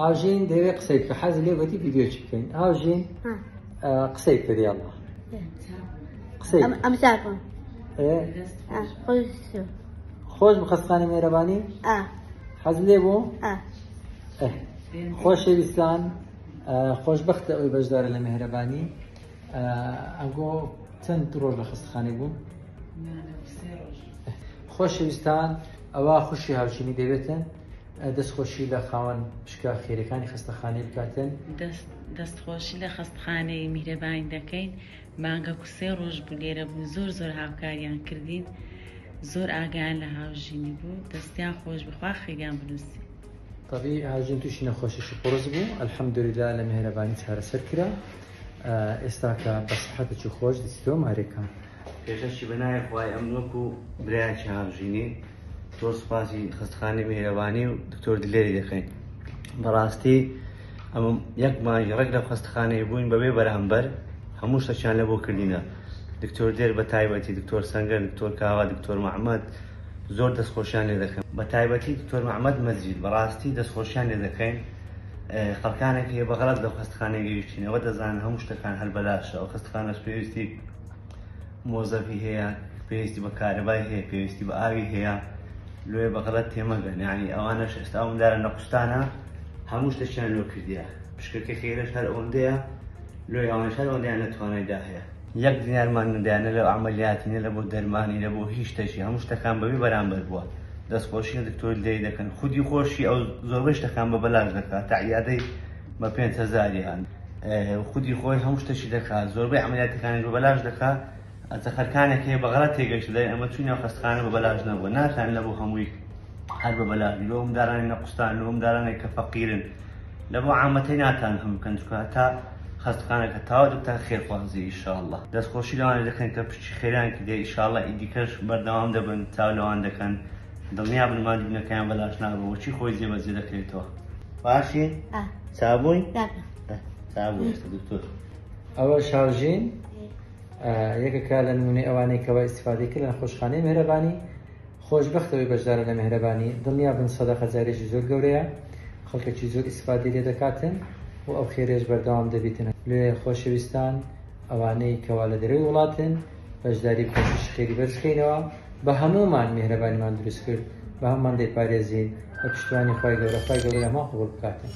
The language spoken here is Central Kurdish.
هاوژین دەوێت قسەی بکە حەز لێ گوتی ڤیدیۆچی بکەین. هاوژین قسەی کرد یاڵڵا قسەی ئەم چاکم خۆش بە خەستخانەی میهرەبانی حەز لێ بوو. خۆشەویستان خۆشبەختە ئەوەی بەشدارە لە میهرەبانی. ئەمگۆ چەند ڕۆژ لە خەستخانەی بوون؟ خۆشەویستان ئەوە خوشی هاوژینی دەوێتن دەستخۆشی لە خاوەن پشکا خێرەکانی خەستەخانەی بکاتن. دەستخۆشی لە خەستخانەی میهرەبانی دەکەین. مانگە کوسێ ڕۆژ بوو لێرە بوو، زۆر هاوکاریان کردین، زۆر ئاگایان لە هاوژینی بوو، دەستیان خۆش بخوا خێریان بنووسی. طبیعی هاوژین تووشی نەخۆشیشی قورس بوو، ئەلحەمدولیلا لە میهرەبانی چارەسەر کرا. ئێستا کە بە سەحەتێکی خۆش دەچیتەوە مارێکان. پێشەشی بەنایە خوای ئەم وەکو برایەکی هاوژینی زۆر سوپاسی خەستەخانەی میهرەبانی و دکتۆر دلێری دەکەین. بەڕاستی ئەمە یەک مانگی ڕێک لە خەستەخانەی بووین بەبێ بەرامبەر هەموو شتێکیان لە بۆ کردینە. دکتۆر دێر بە تایبەتی، دکتۆر سەنگەر، دکتۆر کاوا، دکتۆر محەممەد زۆر دەستخۆشیان لێ دەکەن. بە تایبەتی دکتۆر محەممەد مەجید بەڕاستی دەستخۆشیان لێ دەکەین. خەڵکانێک هەیە بەغەڵەت لەو خەستەخانەی گەیشتینەوە دەزانن هەموو شتەکان هەر بەلاشە. ئەو خەستەخانەش پێویستی مۆزەفی هەیە، پێویستی بە کارەبای هەیە، پێویستی بە ئاوی هەیە. لێ بەغەڵەت تێمەگەن، یعنی ئەوانەش ئێستا ئەوەندارە نەقوستانە هەموو شتێکیان لۆ کردیە. پشکەکە خێرەش هەر ئەوەندەیە، لۆی ئەوانش هەر ئەوەندەیان لە توانایدا هەیە. یەک دینارمان نەدایانە لە ئەمەلیاتی، نە لە بۆ دەرمانی، لە بۆ هیچ شتێکی، هەموو شتەکان بەبێ بەرامبەر بووە. دەستخۆشی لە دکتۆر دلێری دەکەن، خودی خۆشی ئەو زۆربەی شتەکان بە بەلاش دەکات، تا عیادەی بە 5,000 خودی خۆی هەموو شتێکی دەکات، زۆربەی ئەمەلیاتەکانی بە بەلاش دەکات. ئەجە خەرکانێک هەیە بەغەڵەت تێگەیشتە دەی ئەمە چوونە خەستەخانە بە بەلاش نەبووە، ناتوانن لە بۆ هەمووی هەر بە بەلاش لۆ ئەم دارانی نەقوستان، لۆ ئەم دارانێک کە فەقیرن، لە بۆ عامەتەی ناتوانن هەموو بکەن، چونکە تا خەستەخانەکە تاوا دوتا خێرخوازی ئینشاءڵڵا. دەستخۆشی لەوانە دەکەن کە پشتی خێران کردێ، ئینشاءڵڵا ئیدیکەش بەردەوام دەبن، چاو لەوان دەکەن، دڵنیا بن مادیونەکەیان بەلاش نابوو، بۆچی خۆی جێبەجێ دەکرێتەوە. باشی؟ چابووی؟ چابووی ئێستا دکتۆر. ئەوە هاوژین یەکێکە لە نمونەی ئەوانەی کەوا ئیستیفادەی کرد لە نەخۆشخانەی میهرەبانی. خۆشبەختەوەی بەشدارە لە میهرەبانی، دڵنیا بن سەدەقە جاریەکی زۆر گەورەیە، خەڵکێکی زۆر ئیستیفادەی لێ دەکاتن و ئەو خێرێش بەردەوام دەبێتن. لێ خۆشەویستان ئەوانەی کەوا لە دەرەوەی وڵاتن بەشداری پێشش خێری بەرزکەینەوە، بە هەمومان میهرەبانیمان دروست کرد، بە هەمومان دەیپارێزین، بە پشتیوانی خوای گەورە، خوای گەورە هەمان قبوڵ بکاتن.